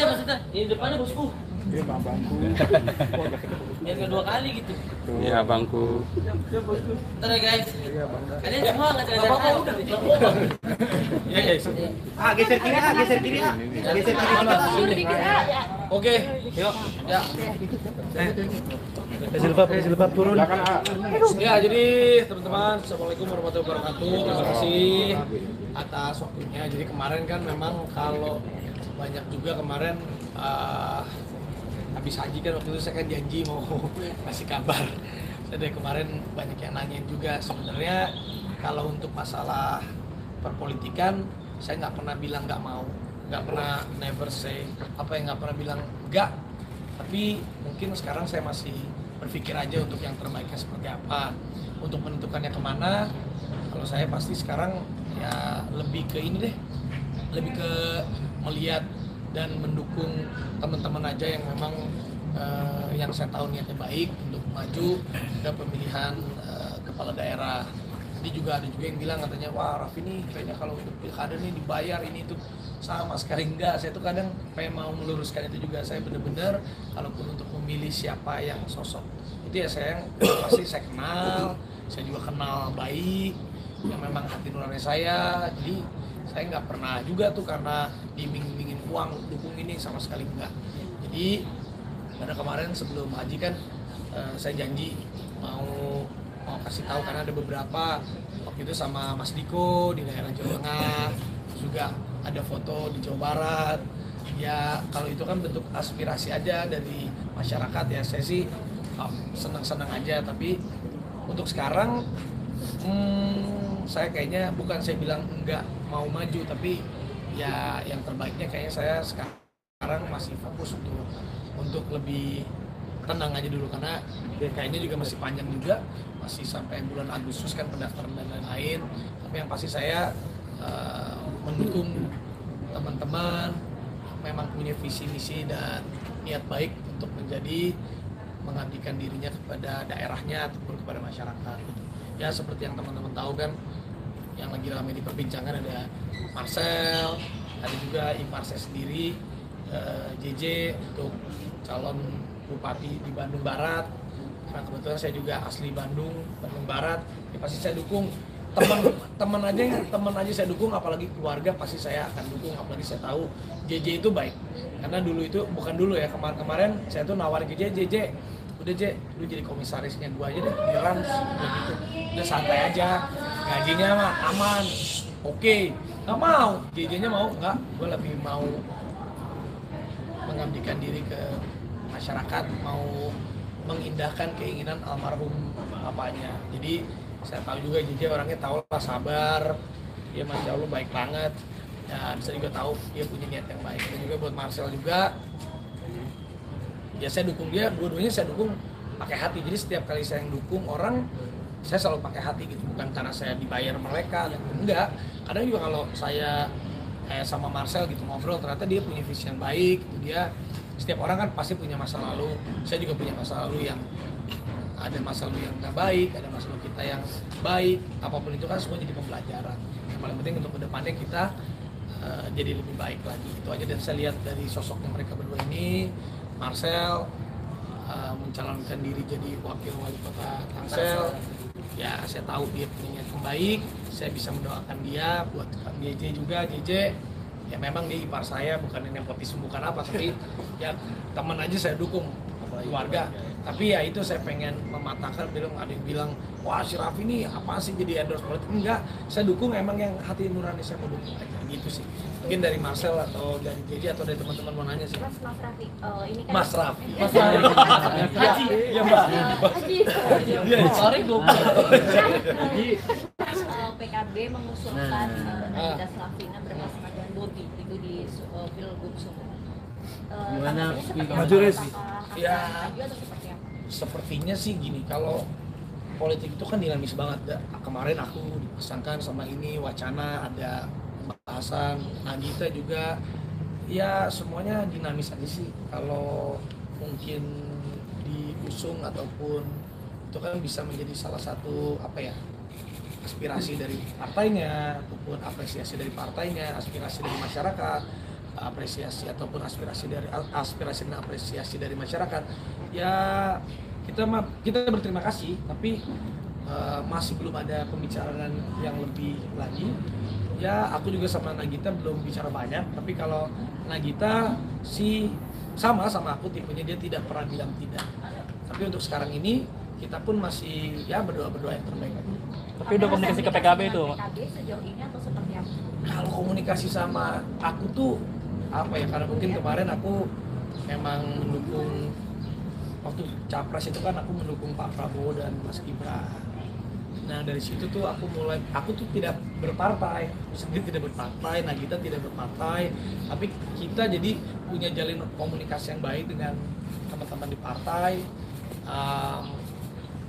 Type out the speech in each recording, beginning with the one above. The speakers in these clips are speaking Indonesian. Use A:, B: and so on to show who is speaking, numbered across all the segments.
A: maksudnya di depannya bosku.
B: Iya bangku.
A: Yang kedua kali gitu.
C: Iya bangku.
A: Ntar ya guys.
B: Iya bang.
A: Kalian semua nggak cerita udah.
B: Iya guys.
D: Geser kiri geser kiri geser kiri
A: Oke, yuk. Ya.
D: Jilbab turun.
A: Ya, jadi teman-teman, assalamualaikum warahmatullahi wabarakatuh. Terima kasih atas waktunya. Jadi kemarin kan memang kalau banyak juga kemarin habis haji kan waktu itu saya kan janji mau kasih kabar. Jadi kemarin banyak yang nanyain juga. Sebenarnya kalau untuk masalah perpolitikan, saya nggak pernah bilang nggak mau, nggak pernah never say nggak pernah bilang enggak. Tapi mungkin sekarang saya masih berpikir aja untuk yang terbaiknya seperti apa, untuk menentukannya kemana. Kalau saya pasti sekarang ya lebih ke ini deh, lebih ke melihat dan mendukung teman-teman aja yang memang yang saya tahu niatnya baik untuk maju ke pemilihan kepala daerah. Jadi juga ada juga yang bilang katanya, wah Raffi ini kayaknya kalau untuk pilkada nih dibayar ini itu. Sama sekali enggak. Saya tuh kadang pengen mau meluruskan itu juga. Saya benar-benar kalaupun untuk memilih siapa yang sosok itu ya saya pasti saya kenal, saya juga kenal baik yang memang hati nurani saya. Jadi saya nggak pernah juga tuh karena diiming-imingin uang dukung ini, sama sekali enggak. Jadi pada kemarin sebelum haji kan saya janji mau kasih tahu karena ada beberapa waktu itu sama Mas Diko di daerah Jawa Tengah, juga ada foto di Jawa Barat. Ya kalau itu kan bentuk aspirasi aja dari masyarakat ya, saya sih senang-senang aja. Tapi untuk sekarang saya kayaknya bukan saya bilang enggak mau maju, tapi ya yang terbaiknya kayaknya saya sekarang masih fokus untuk lebih tenang aja dulu, karena kayaknya juga masih panjang juga, masih sampai bulan Agustus kan pendaftaran dan lain-lain. Tapi yang pasti saya mendukung teman-teman memang punya visi misi dan niat baik untuk mengabdikan dirinya kepada daerahnya ataupun kepada masyarakat. Ya seperti yang teman-teman tahu kan, yang lagi ramai diperbincangkan ada Marcel, ada juga ipar saya sendiri, JJ untuk calon bupati di Bandung Barat. Karena kebetulan saya juga asli Bandung Barat, ya pasti saya dukung. Teman aja saya dukung, apalagi keluarga pasti saya akan dukung. Apalagi saya tahu JJ itu baik, karena dulu itu bukan dulu ya, kemarin saya tuh nawarin ke JJ, udah J, lu jadi komisarisnya gua aja deh, beneran udah gitu, udah santai aja, gajinya mah aman, oke. Nggak mau, JJ-nya mau nggak, gua lebih mau mengabdikan diri ke masyarakat, mau mengindahkan keinginan almarhum bapaknya. Jadi saya tahu juga JJ orangnya tahu lah, sabar, dia masya Allah baik banget, dan saya juga tahu dia punya niat yang baik. Dan juga buat Marcel juga, ya saya dukung dia, dua-duanya saya dukung pakai hati. Jadi setiap kali saya yang dukung orang, saya selalu pakai hati gitu, bukan karena saya dibayar mereka, enggak. Kadang juga kalau saya sama Marcel gitu ngobrol, ternyata dia punya visi yang baik gitu. Dia, setiap orang kan pasti punya masa lalu, saya juga punya masa lalu yang ada masa lalu yang nggak baik, ada masa lalu kita yang baik. Apapun itu kan semua jadi pembelajaran. Yang paling penting untuk kedepannya kita jadi lebih baik lagi. Itu aja. Dan saya lihat dari sosoknya mereka berdua ini, Marcel mencalonkan diri jadi wakil wali kota Tangsel. Ya saya tahu dia punya niat yang baik, saya bisa mendoakan dia. Buat Kang JJ juga, JJ ya memang dia ipar saya, bukan nepotisme bukan apa, tapi ya teman aja saya dukung, keluarga. Tapi ya itu saya pengen mematahkan, ada yang bilang, wah si Raffi ini apa sih jadi endorse politik? Enggak, saya dukung emang yang hati nurani saya mau dukung aja gitu sih. Mungkin dari Marcel atau dari JJ atau dari teman-teman mau nanya sih.
E: Mas Raffi, ini kan
A: Mas Raffi. Haji. Ya Mbak.
E: Haji.
A: Iya, sorry goblok.
E: PKB mengusulkan Nagita Slavina berpasangan dengan Bobi itu di Pilgub Sumut.
D: Gimana?
B: Maju, Riz.
A: Ya.
E: Maju atau seperti apa?
A: Sepertinya sih gini, kalau politik itu kan dinamis banget. Kemarin aku dipasangkan sama ini, wacana ada pembahasan, Nagita juga, ya semuanya dinamis aja sih. Kalau mungkin diusung ataupun itu kan bisa menjadi salah satu aspirasi dari partainya ataupun apresiasi dari partainya, aspirasi dari masyarakat. apresiasi ataupun aspirasi dan apresiasi dari masyarakat, ya kita berterima kasih, tapi masih belum ada pembicaraan yang lebih lagi. Ya aku juga sama Nagita belum bicara banyak, tapi kalau Nagita sih sama aku tipenya, dia tidak pernah bilang tidak. Tapi untuk sekarang ini kita pun masih ya berdoa yang terbaik aja.
B: Tapi udah komunikasi ke PKB itu?
E: PKB sejauh ini atau seperti apa?
A: Kalau komunikasi sama aku tuh apa ya, karena mungkin kemarin aku memang mendukung waktu capres itu kan, aku mendukung Pak Prabowo dan Mas Gibran. Nah dari situ tuh aku tuh tidak berpartai, sendiri tidak berpartai, Nagita tidak berpartai, tapi kita jadi punya jalin komunikasi yang baik dengan teman-teman di partai.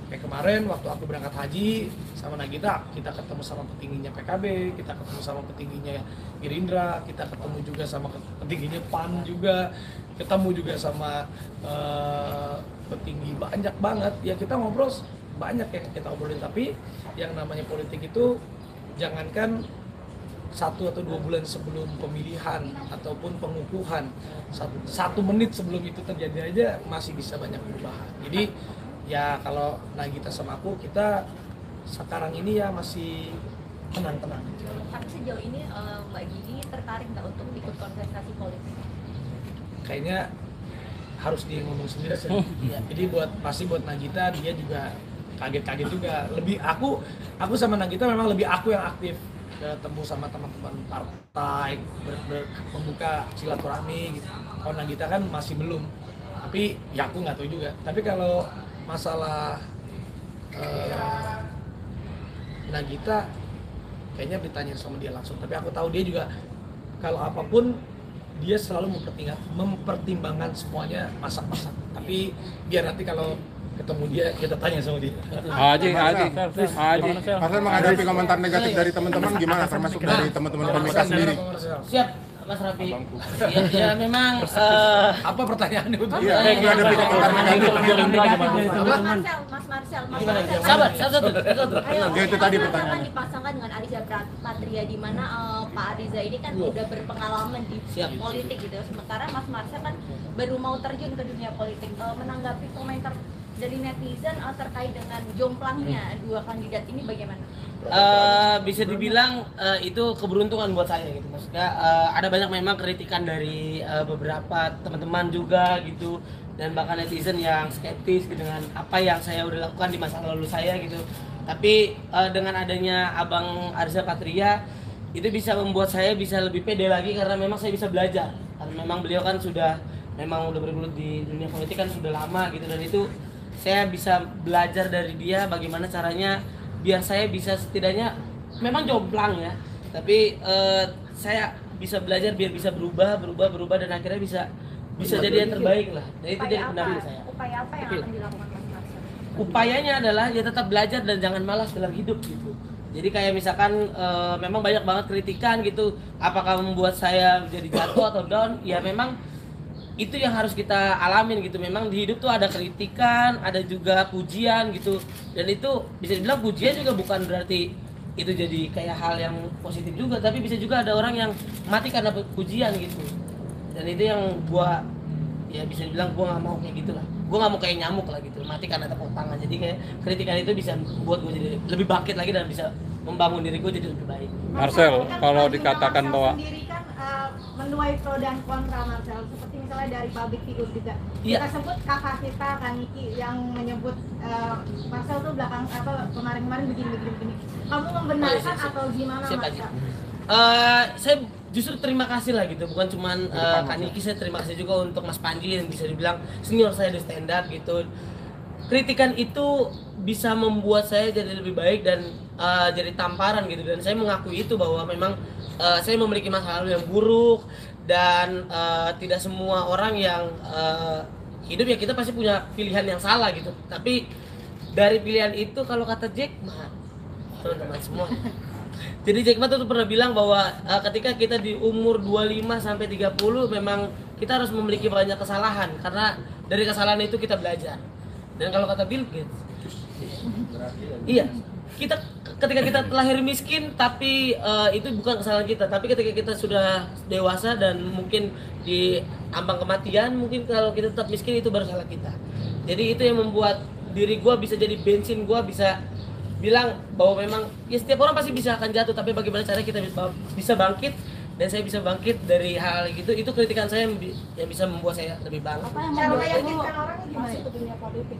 A: Kayak kemarin waktu aku berangkat haji sama Nagita, kita ketemu sama petingginya PKB, kita ketemu sama petingginya Gerindra, kita ketemu juga sama petingginya PAN juga, ketemu juga sama petinggi banyak banget. Ya kita ngobrol banyak yang kita obrolin, tapi yang namanya politik itu jangankan 1 atau 2 bulan sebelum pemilihan ataupun pengukuhan, 1 menit sebelum itu terjadi aja masih bisa banyak perubahan. Jadi ya kalau Nagita sama aku, kita sekarang ini ya masih tenang-tenang.
E: Tapi sejauh ini Mbak Gigi tertarik nggak untuk ikut kontestasi politik?
A: Kayaknya harus dia ngomong sendiri sih. Ya, jadi pasti buat Nagita, dia juga kaget juga. Lebih aku sama Nagita memang lebih aku yang aktif, ketemu sama teman-teman partai, membuka silaturahmi gitu. Kalau Nagita kan masih belum. Tapi ya aku nggak tahu juga. Tapi kalau masalah Nagita kayaknya ditanya sama dia langsung, tapi aku tahu dia juga kalau apapun dia selalu mempertimbangkan semuanya, masak. Tapi biar nanti kalau ketemu dia kita tanya sama dia.
B: Haji.
C: Marcel menghadapi komentar negatif dari teman-teman gimana, termasuk dari teman-teman komika sendiri?
F: Siap, Mas Raffi. Ya memang
A: Apa pertanyaannya itu?
C: Iya, menghadapi komentar negatif.
E: Mas Marcel.
F: sabar, satu.
C: Ya, itu tadi
E: Mas Marcel
C: pertanyaannya.
E: kan dipasangkan dengan Ariza Patria, di mana Pak Ariza ini kan udah berpengalaman di politik gitu. Sementara Mas Marcel kan baru mau terjun ke dunia politik. Menanggapi komentar dari netizen terkait dengan jomplangnya 2 kandidat ini bagaimana?
F: Bisa dibilang itu keberuntungan buat saya gitu, maksudnya ada banyak memang kritikan dari beberapa teman-teman juga gitu, dan bahkan netizen yang skeptis gitu dengan apa yang saya udah lakukan di masa lalu saya gitu. Tapi dengan adanya Abang Ariza Patria itu bisa membuat saya bisa lebih pede lagi, karena memang saya bisa belajar, karena memang beliau kan memang udah bergelut di dunia politik kan sudah lama gitu, dan itu saya bisa belajar dari dia bagaimana caranya biar saya bisa setidaknya memang jomplang ya, tapi saya bisa belajar biar bisa berubah dan akhirnya bisa jadi yang terbaik lah. Dan itu jadi pendamping saya.
E: Upaya apa yang akan dilakukan Mas Marcel?
F: Upayanya adalah ya tetap belajar dan jangan malas dalam hidup gitu. Jadi kayak misalkan memang banyak banget kritikan gitu, apakah membuat saya jadi jatuh atau down? Ya memang itu yang harus kita alamin gitu. Memang di hidup tuh ada kritikan, ada juga pujian gitu. Dan itu bisa dibilang pujian juga bukan berarti itu jadi kayak hal yang positif juga, tapi bisa juga ada orang yang mati karena pujian gitu. Dan itu yang gua ya bisa dibilang gua nggak mau kayak gitulah. Gua nggak mau kayak nyamuk lah gitu, mati karena tepuk tangan. Jadi kayak kritikan itu bisa buat gua jadi lebih bangkit lagi dan bisa membangun diri gua jadi lebih baik.
B: Marcel, kalau dikatakan bahwa
G: sendiri kan menuai pro dan kontra, Marcel, seperti misalnya dari public figure juga.
F: Iya.
G: Kita sebut kakak kita Kaniki yang menyebut Marcel tuh kemarin-kemarin begini. Kamu membenarkan atau gimana, Marcel?
F: Saya justru terima kasih lah gitu, bukan cuman Kak Niki, saya terima kasih juga untuk Mas Panji yang bisa dibilang senior saya di stand up gitu. Kritikan itu bisa membuat saya jadi lebih baik dan jadi tamparan gitu, dan saya mengakui itu bahwa memang saya memiliki masa lalu yang buruk, dan tidak semua orang yang hidup ya kita pasti punya pilihan yang salah gitu. Tapi dari pilihan itu kalau kata Jack Ma, teman-teman semua. Jadi Jack Ma tuh pernah bilang bahwa ketika kita di umur 25 sampai 30 memang kita harus memiliki banyak kesalahan, karena dari kesalahan itu kita belajar. Dan kalau kata Bill Gates, iya, kita ketika kita lahir miskin, tapi itu bukan kesalahan kita. Tapi ketika kita sudah dewasa dan mungkin di ambang kematian, mungkin kalau kita tetap miskin itu baru salah kita. Jadi itu yang membuat diri gue bisa jadi bensin, gue bisa bilang bahwa memang ya setiap orang pasti bisa akan jatuh, tapi bagaimana cara kita bisa bangkit, dan saya bisa bangkit dari hal gitu. Itu kritikan saya yang bisa membuat saya lebih bangkit.
G: Apa yang membuat meyakinkan orang gimana itu dunia politik?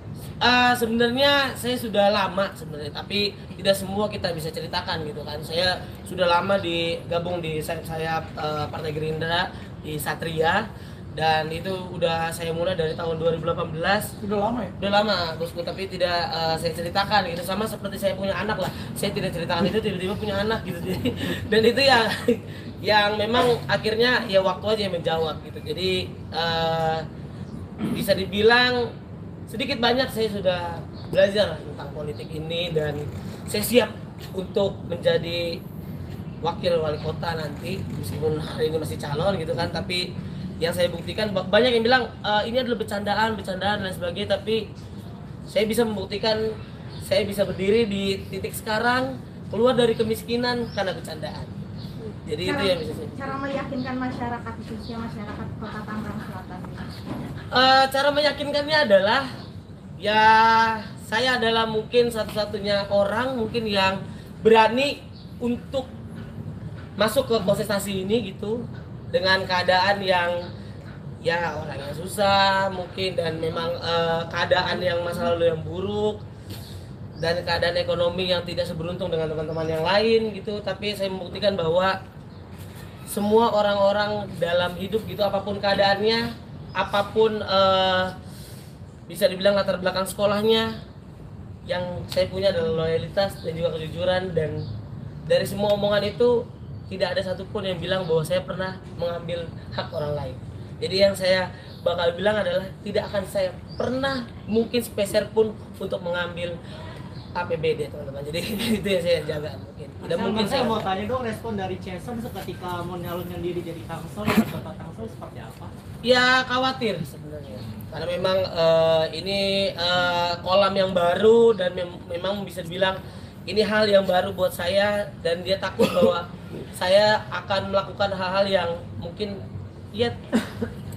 F: Sebenarnya saya sudah lama sebenarnya, tapi tidak semua kita bisa ceritakan gitu kan. Saya sudah lama gabung di sayap Partai Gerindra di Satria, dan itu udah saya mulai dari tahun 2018.
A: Udah lama ya?
F: Udah lama bosku, tapi tidak saya ceritakan gitu. Sama seperti saya punya anak lah, saya tidak ceritakan itu, tiba-tiba punya anak gitu. Dan itu yang memang akhirnya ya waktu aja yang menjawab gitu. Jadi bisa dibilang sedikit banyak saya sudah belajar tentang politik ini, dan saya siap untuk menjadi wakil wali kota nanti, meskipun hari ini masih calon gitu kan. Tapi yang saya buktikan, banyak yang bilang ini adalah bercandaan dan sebagainya, tapi saya bisa membuktikan saya bisa berdiri di titik sekarang, keluar dari kemiskinan karena bercandaan. Jadi itu yang bisa saya.
G: Cara meyakinkan masyarakat, khususnya masyarakat Kota Tangerang Selatan.
F: Cara meyakinkannya adalah ya saya adalah mungkin satu-satunya orang mungkin yang berani untuk masuk ke kontestasi ini gitu, dengan keadaan yang ya orang yang susah mungkin, dan memang keadaan yang masa lalu yang buruk, dan keadaan ekonomi yang tidak seberuntung dengan teman-teman yang lain gitu. Tapi saya membuktikan bahwa semua orang-orang dalam hidup gitu, apapun keadaannya, apapun bisa dibilang latar belakang sekolahnya, yang saya punya adalah loyalitas dan juga kejujuran. Dan dari semua omongan itu tidak ada satupun yang bilang bahwa saya pernah mengambil hak orang lain. Jadi yang saya bakal bilang adalah tidak akan saya pernah mungkin sepeser pun untuk mengambil APBD teman-teman. Jadi itu yang saya jaga mungkin. Tidak mungkin
H: saya mau tanya dong, respon dari Jason ketika mau nyalonkan diri jadi Tangsel di Kota Tangsel seperti apa?
F: Ya khawatir sebenarnya, karena memang ini kolam yang baru, dan memang bisa dibilang ini hal yang baru buat saya, dan dia takut bahwa saya akan melakukan hal-hal yang mungkin ya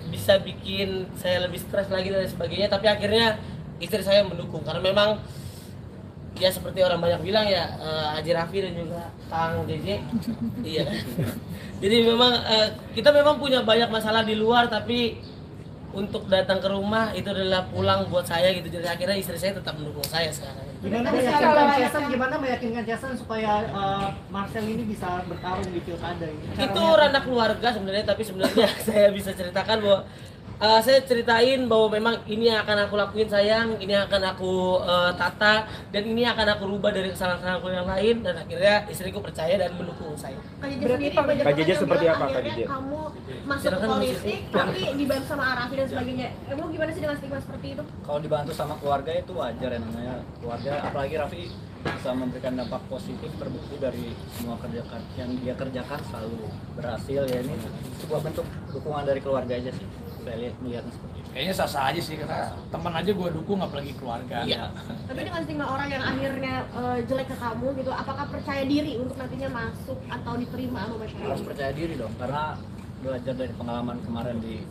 F: bisa bikin saya lebih stres lagi dan sebagainya. Tapi akhirnya istri saya mendukung, karena memang ya seperti orang banyak bilang ya, Haji Raffi dan juga Kang JJ. Iya. Jadi memang kita memang punya banyak masalah di luar, tapi untuk datang ke rumah itu adalah pulang buat saya gitu. Jadi akhirnya istri saya tetap mendukung saya sekarang.
H: Gimana meyakinkan Jason supaya Marcel ini bisa bertarung di pilkada ini?
F: Itu ranah keluarga sebenarnya, tapi sebenarnya saya bisa ceritakan bahwa saya ceritain bahwa memang ini yang akan aku lakuin sayang, ini yang akan aku tata, dan ini akan aku rubah dari kesalahan-kesalahanku yang lain. Dan akhirnya istriku percaya dan mendukung saya.
C: Kak JJ seperti apa Kak JJ?
G: Kamu masuk ke politik tapi dibantu sama Arafi dan sebagainya. Kamu gimana sih dengan stigma seperti itu?
I: Kalau dibantu sama keluarga itu wajar ya, namanya keluarga. Apalagi Raffi bisa memberikan dampak positif, terbukti dari semua kerja yang dia kerjakan selalu berhasil ya. Ini sebuah bentuk dukungan dari keluarga aja sih. Saya melihatnya seperti itu.
A: Kayaknya sah-sah aja sih, karena teman aja gue dukung, apalagi keluarga.
F: Iya.
G: Tapi dengan stigma orang yang akhirnya jelek ke kamu gitu, apakah percaya diri untuk nantinya masuk atau diterima sama masyarakat?
I: Harus percaya diri dong, karena belajar dari pengalaman kemarin di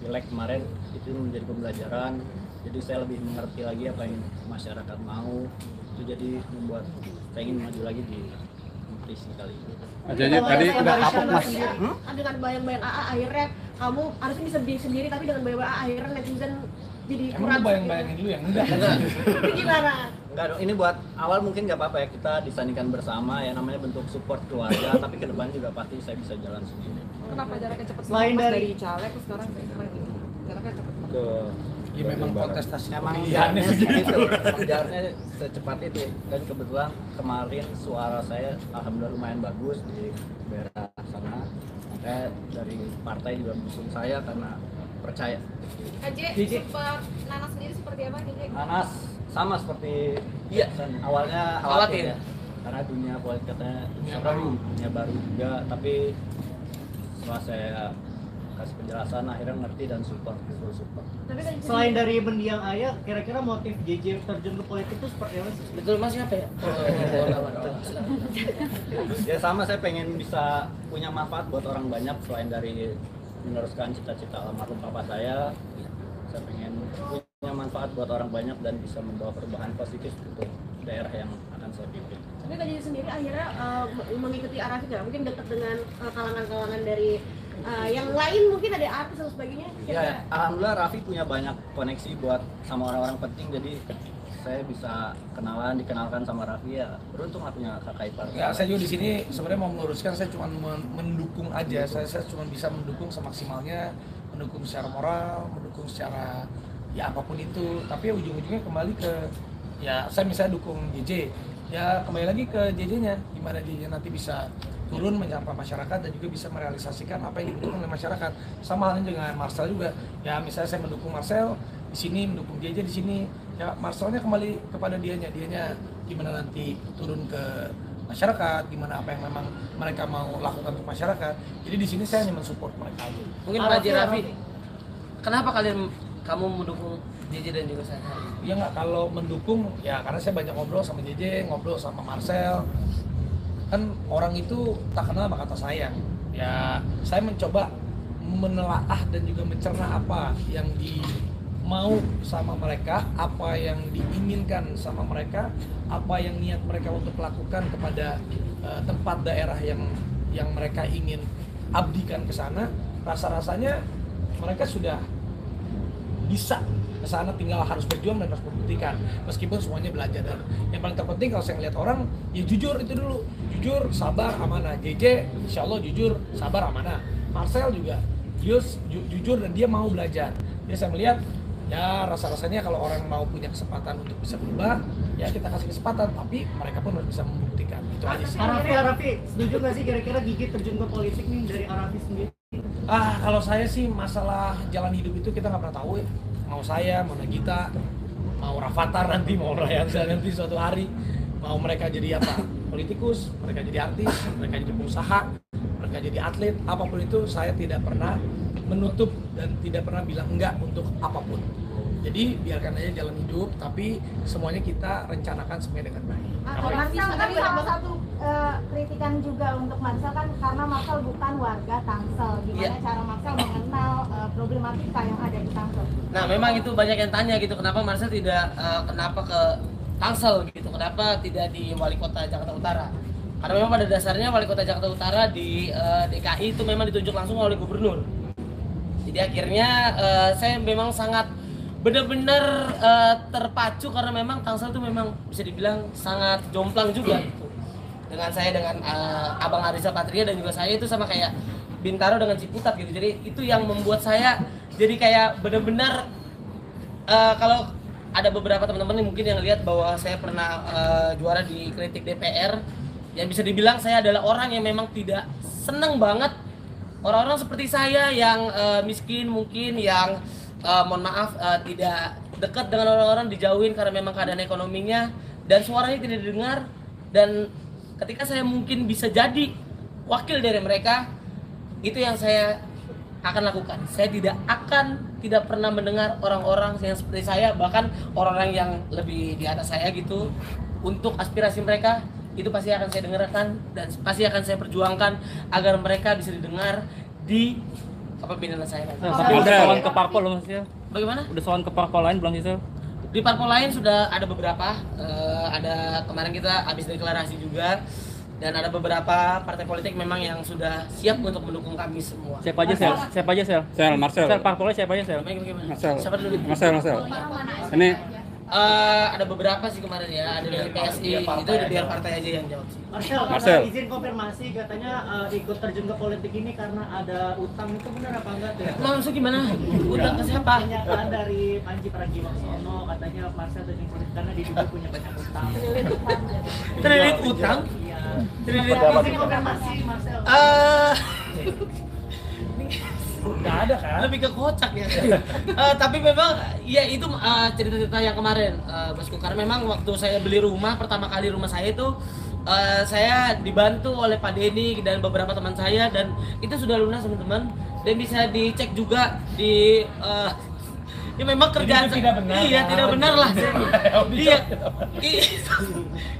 I: pileg kemarin itu menjadi pembelajaran. Jadi saya lebih mengerti lagi apa yang masyarakat mau. Itu jadi membuat saya ingin maju lagi di kompetisi kali ini.
C: Jadi tadi udah kapok Mas.
G: Dengan bayang-bayang AA akhirnya kamu harusnya bisa berdiri sendiri, tapi dengan bayang-bayang AA akhirnya netizen jadi
A: Emang
G: kurang.
A: lu bayang-bayangin dulu yang enggak?
G: Itu gimana?
I: Enggak dong, ini buat awal mungkin nggak apa-apa ya, kita disandingkan bersama ya, namanya bentuk support keluarga, tapi ke depan juga pasti saya bisa jalan sendiri.
J: Kenapa jaraknya cepat?
H: Selain dari
J: caleg ke sekarang jaraknya cepat.
I: Ke
A: Ya memang kontestasi
I: emang
A: pemilihannya
I: segitu, jalannya secepat itu. Dan kebetulan kemarin suara saya alhamdulillah lumayan bagus di daerah sana. Makanya dari partai juga mendukung saya karena percaya.
J: Aja, sempat Nanas sendiri seperti apa nih?
I: Nanas sama seperti
F: Iya.
I: awalnya
F: Khawatir.
I: ya, karena dunia politik katanya
A: Dunia baru.
I: dunia baru juga, tapi setelah saya kasih penjelasan, akhirnya ngerti dan support.
G: Tapi kan
H: Selain dari mendiang ayah, kira-kira motif JJ terjun ke politik itu seperti apa sih?
F: Betul Mas, siapa ya?
I: Ya sama, saya pengen bisa punya manfaat buat orang banyak selain dari meneruskan cita-cita almarhum papa saya pengen punya manfaat buat orang banyak dan bisa membawa perubahan positif untuk daerah yang akan saya pimpin.
J: Tapi Kak Jiji sendiri akhirnya mengikuti arah itu mungkin dekat dengan kalangan-kalangan dari yang lain, mungkin ada artis dan sebagainya.
I: Ya, alhamdulillah Raffi punya banyak koneksi buat sama orang-orang penting, jadi saya bisa dikenalkan sama Raffi, ya beruntung lah punya kakak ipar.
A: Ya, saya juga di sini sebenarnya mau meluruskan, saya cuma mendukung aja, saya cuma bisa mendukung semaksimalnya, mendukung secara moral, mendukung secara ya apapun itu, tapi ya ujung-ujungnya kembali ke ya saya misalnya dukung JJ, ya kembali lagi ke JJ-nya, gimana JJ nanti bisa turun menyapa masyarakat dan juga bisa merealisasikan apa yang dibutuhkan oleh masyarakat. Sama halnya dengan Marcel juga, ya misalnya saya mendukung Marcel di sini, mendukung JJ di sini, ya Marcelnya kembali kepada dianya gimana nanti turun ke masyarakat, gimana apa yang memang mereka mau lakukan untuk masyarakat. Jadi di sini saya hanya mensupport mereka aja.
F: Mungkin Pak Haji Raffi, kenapa kamu mendukung JJ dan juga saya?
A: Ya nggak, kalau mendukung ya karena saya banyak ngobrol sama JJ, ngobrol sama Marcel. Kan orang itu tak kenal maka kata sayang. Ya saya mencoba menelaah dan juga mencerna apa yang mau sama mereka, apa yang diinginkan sama mereka, apa yang niat mereka untuk lakukan kepada tempat daerah yang mereka ingin abdikan ke sana. Rasa-rasanya mereka sudah bisa ke sana, tinggal harus berjuang dan harus membuktikan, meskipun semuanya belajar. Dan yang paling terpenting kalau saya ngeliat orang, ya jujur itu dulu, jujur, sabar, amanah. JJ insya Allah jujur, sabar, amanah. Marcel juga jujur dan dia mau belajar. Jadi saya melihat ya rasa-rasanya kalau orang mau punya kesempatan untuk bisa berubah, ya kita kasih kesempatan, tapi mereka pun harus bisa membuktikan. Itu aja sih.
H: Raffi, setuju nggak sih kira-kira Gigi terjun ke politik nih dari Raffi sendiri?
A: Kalau saya sih masalah jalan hidup itu kita nggak pernah tahu ya. Mau saya, mau Nagita, mau Rafathar nanti, mau Rayansa nanti suatu hari, mau mereka jadi apa? Politikus, mereka jadi artis, mereka jadi pengusaha, mereka jadi atlet, apapun itu saya tidak pernah menutup dan tidak pernah bilang enggak untuk apapun. Jadi biarkan aja jalan hidup, tapi semuanya kita rencanakan semuanya dengan baik.
G: Marcel, tapi salah satu kritikan juga untuk Marcel kan karena Marcel bukan warga Tangsel. Gimana cara Marcel mengenal problematika yang ada di Tangsel?
F: Nah, memang itu banyak yang tanya gitu, kenapa Marcel tidak kenapa ke Tangsel gitu, kenapa tidak di Wali Kota Jakarta Utara? Karena memang pada dasarnya Wali Kota Jakarta Utara di DKI itu memang ditunjuk langsung oleh gubernur. Jadi akhirnya saya memang sangat benar-benar terpacu karena memang Tangsel itu memang bisa dibilang sangat jomplang juga gitu. Dengan saya dengan Abang Arisa Patria dan juga saya itu sama kayak Bintaro dengan Ciputat gitu. Jadi itu yang membuat saya jadi kayak benar-benar kalau ada beberapa teman-teman mungkin yang lihat bahwa saya pernah juara di kritik DPR, yang bisa dibilang saya adalah orang yang memang tidak seneng banget orang-orang seperti saya yang miskin mungkin, yang mohon maaf tidak dekat dengan orang-orang, dijauhin karena memang keadaan ekonominya dan suaranya tidak didengar. Dan ketika saya mungkin bisa jadi wakil dari mereka, itu yang saya akan lakukan. Saya tidak pernah mendengar orang-orang yang seperti saya, bahkan orang-orang yang lebih di atas saya gitu, untuk aspirasi mereka itu pasti akan saya dengarkan dan pasti akan saya perjuangkan agar mereka bisa didengar di kepemimpinan saya.
B: Tapi udah soal ke parpol loh Mas ya?
F: Bagaimana?
B: Udah soal ke parpol lain belum sih Sel?
F: Di parpol lain sudah ada beberapa, ada kemarin kita habis deklarasi juga, dan ada beberapa partai politik memang yang sudah siap untuk mendukung kami semua.
B: Siapa aja Sel? Siapa aja Sel?
C: Marcel.
B: Sel parpolnya siapa aja Sel?
F: Bagaimana?
C: Marcel.
F: Siapa dulu?
C: Marcel. Ini
F: Ada beberapa sih kemarin ya, ada dari PSI, itu biar partai aja yang jawab sih.
H: Marcel, izin konfirmasi, katanya ikut terjun ke politik ini karena ada utang, itu benar apa enggak tuh ya?
F: Maksud gimana? Utang ke siapa?
H: Pernyataan dari Panji Pragiwaksono, katanya Marcel terjun politik karena diduga punya banyak utang.
F: Terlilit utang?
H: Iya.
F: Terlilit
H: Izin konfirmasi Marcel.
A: Nggak ada kan?
F: Lebih ke kocak ya. Tapi memang ya itu cerita-cerita yang kemarin, Bosku, karena memang waktu saya beli rumah pertama kali, rumah saya itu saya dibantu oleh Pak Denny dan beberapa teman saya, dan itu sudah lunas teman-teman. dan bisa dicek juga di ya memang kerjaan
A: Jadi itu tidak benar.
F: iya tidak benar lah iya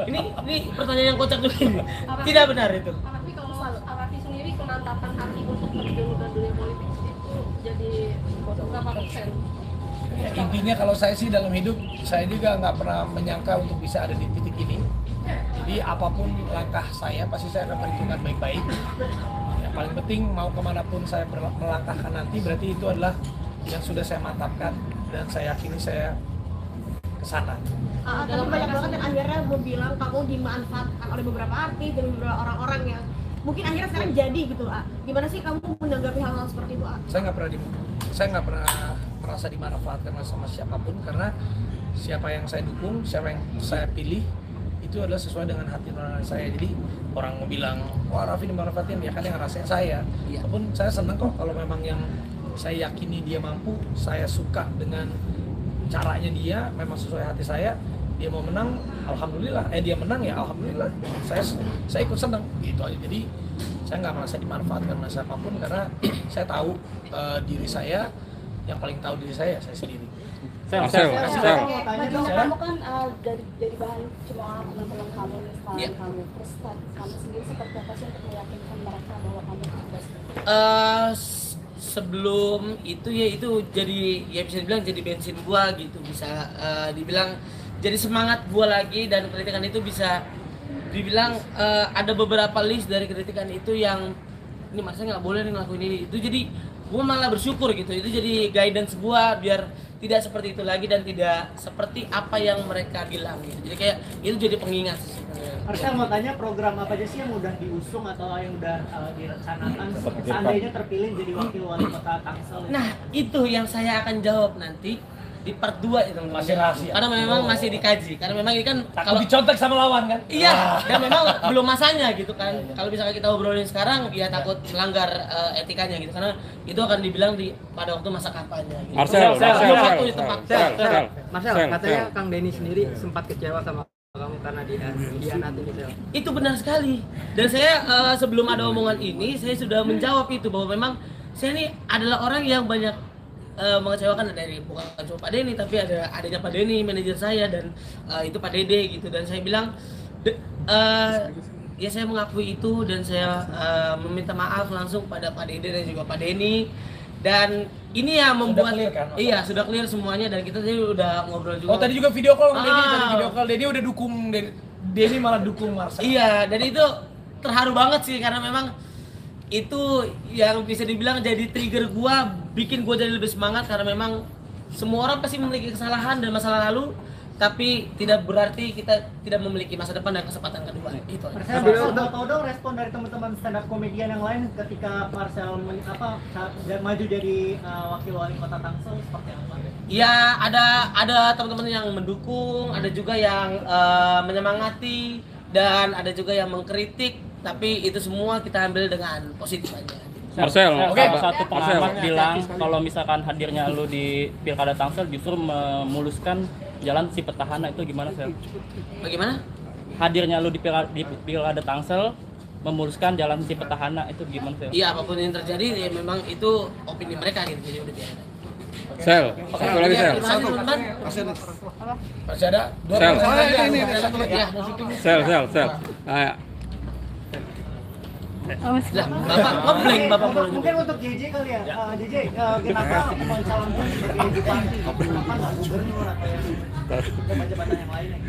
F: ini pertanyaan yang kocak juga ini tidak benar itu.
J: Tapi kalau Arafi sendiri kemantapan hati untuk terjun ke dunia politik itu jadi berapa persen?
A: Ya, intinya kalau saya sih dalam hidup saya juga nggak pernah menyangka untuk bisa ada di titik ini. Jadi apapun langkah saya pasti saya akan perhitungkan baik-baik. Yang paling penting mau kemanapun saya melangkahkan nanti berarti itu adalah yang sudah saya mantapkan dan saya yakini saya kesana.
J: Dalam banyak banget yang akhirnya bilang kamu dimanfaatkan oleh beberapa artis dan beberapa orang-orang yang mungkin akhirnya sekarang jadi gitu. Gimana sih kamu menanggapi hal-hal seperti itu?
A: Saya nggak pernah merasa dimanfaatkan sama siapapun karena siapa yang saya dukung, siapa yang saya pilih itu adalah sesuai dengan hati nurani saya. Jadi orang mau bilang wah Raffi dimanfaatin ya kan yang ngerasain saya. Walaupun saya senang kok kalau memang yang saya yakini dia mampu, saya suka dengan caranya dia, memang sesuai hati saya, dia mau menang, alhamdulillah, dia menang ya alhamdulillah, saya ikut senang gitu aja. Jadi saya nggak merasa dimanfaatkan oleh siapapun karena saya tahu diri saya, yang paling tahu diri saya sendiri.
G: Kamu kan jadi bahan cuma teman-teman kamu nih, selain kamu, terus kamu sendiri seperti apa sih untuk meyakinkan mereka bahwa kamu bebas?
F: Sebelum itu ya itu jadi ya bisa dibilang jadi bensin gua gitu, bisa dibilang jadi semangat gua lagi, dan kritikan itu bisa dibilang ada beberapa list dari kritikan itu yang ini masa nggak boleh nih ngelakuin ini itu, jadi gua malah bersyukur gitu, itu jadi guidance gua biar tidak seperti itu lagi dan tidak seperti apa yang mereka bilang gitu. Jadi kayak itu jadi pengingat sih.
H: Saya mau tanya program apa aja sih yang udah diusung atau yang udah direncanakan seandainya terpilih jadi wakil wali kota Tangsel?
F: Nah itu yang saya akan jawab nanti di part 2 itu
A: Masih rahasia.
F: karena memang masih dikaji, karena memang ini kan
A: kalau dicontek sama lawan kan?
F: Iya, dan memang belum masanya gitu kan. Kalau misalkan kita obrolin sekarang, ya takut melanggar etikanya gitu, karena itu akan dibilang pada waktu masa kampanye. Gitu.
B: Marcel,
K: katanya Kang Denny sendiri sempat kecewa sama kamu karena dihianati gitu.
F: Itu benar sekali. Dan saya sebelum ada omongan ini, saya sudah menjawab itu bahwa memang saya ini adalah orang yang banyak mengecewakan dari bukan cuma Pak Denny, tapi ada adanya Pak Denny, manajer saya, dan itu Pak Dede gitu. Dan saya bilang ya saya mengakui itu, dan saya meminta maaf langsung pada Pak Dede dan juga Pak Denny. Dan ini yang membuat
A: sudah clear, kan?
F: Iya sudah clear semuanya, dan kita tadi udah ngobrol juga.
A: Oh tadi juga video call sama Denny, tadi video call Denny udah dukung Denny malah dukung Marcel.
F: Iya, dan itu terharu banget sih karena memang itu yang bisa dibilang jadi trigger gua, bikin gua jadi lebih semangat, karena memang semua orang pasti memiliki kesalahan dan masa lalu, tapi tidak berarti kita tidak memiliki masa depan dan kesempatan kedua. Itu.
H: Marcel, tahu dong respon dari teman-teman stand up komedian yang lain ketika Marcel maju jadi wakil wali kota Tangsel seperti apa?
F: Ya ada teman-teman yang mendukung, ada juga yang menyemangati, dan ada juga yang mengkritik, tapi itu semua kita ambil dengan positif aja.
B: Marcel, satu pengamat bilang kalau misalkan hadirnya lu di Pilkada Tangsel justru memuluskan jalan si petahana, itu gimana Sel?
F: Bagaimana?
B: Hadirnya lu di Pilkada Tangsel memuluskan jalan si petahana, itu gimana Sel?
F: Iya, apapun yang terjadi ya memang itu opini mereka gitu, jadi udah biarin.
C: Sel, satu lagi Sel.
A: Masih ada?
C: Sel.
F: Bapak ngeblank.
H: Mungkin untuk JJ kali ya. JJ, kenapa mencalonkan sebagai bupati? Kenapa nggak gubernur atau jabatan yang lainnya?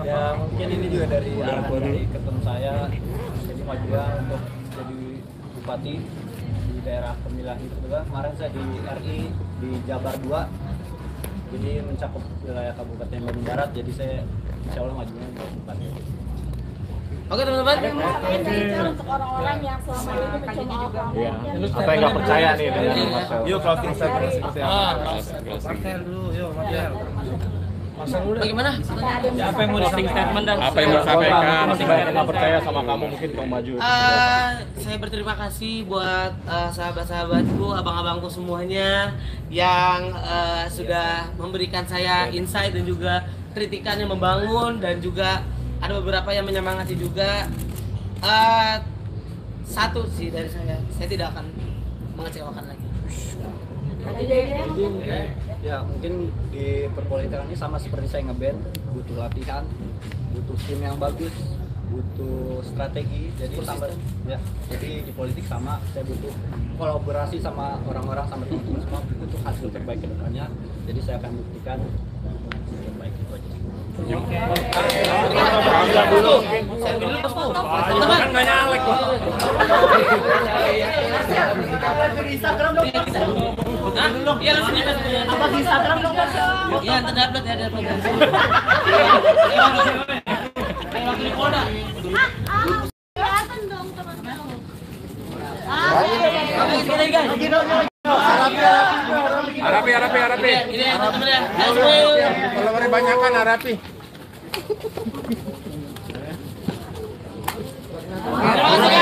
I: Ya mungkin ini juga dari arahan dari ketum saya, jadi maju untuk jadi bupati di daerah pemilihan itu juga. Kemarin saya di RI di Jabar 2, jadi mencakup wilayah Kabupaten Bandung Barat, jadi saya insya Allah majunya untuk bupati.
F: Oke teman-teman.
G: Untuk orang-orang yang selama ini mencoba
C: Apa yang nggak percaya nih dengan Marcel? Yuk closing statement seperti apa?
A: Marcel dulu, yuk Marcel. Marcel dulu.
F: Bagaimana?
B: Apa yang mau closing statement dan
C: Apa yang mau sampaikan?
B: Supaya kita
C: Nggak percaya sama kamu mungkin kamu maju.
F: Saya berterima kasih buat sahabat-sahabatku, abang-abangku semuanya yang sudah memberikan saya insight dan juga kritikan yang membangun, dan juga ada beberapa yang menyemangati juga. Satu sih dari saya tidak akan mengecewakan lagi.
I: Ya mungkin di perpolitikan ini sama seperti saya ngeband, butuh latihan, butuh tim yang bagus, butuh strategi. Jadi jadi di politik sama, saya butuh kolaborasi sama orang-orang, sama teman-teman semua untuk hasil terbaik ke depannya. Jadi saya akan buktikan hasil terbaik itu aja.
C: Kan nggak nyalek kok.
H: Instagram dong.
F: Iya langsung ya.
H: Apa di Instagram dong?
F: Iya, terupload ya, terupload. Wakil Polda.
E: Kelihatan dong teman-teman.
C: Arapi.
F: Ini ya teman-teman ya.
C: Kalau mereka banyakan Arapi.
F: Terima kasih.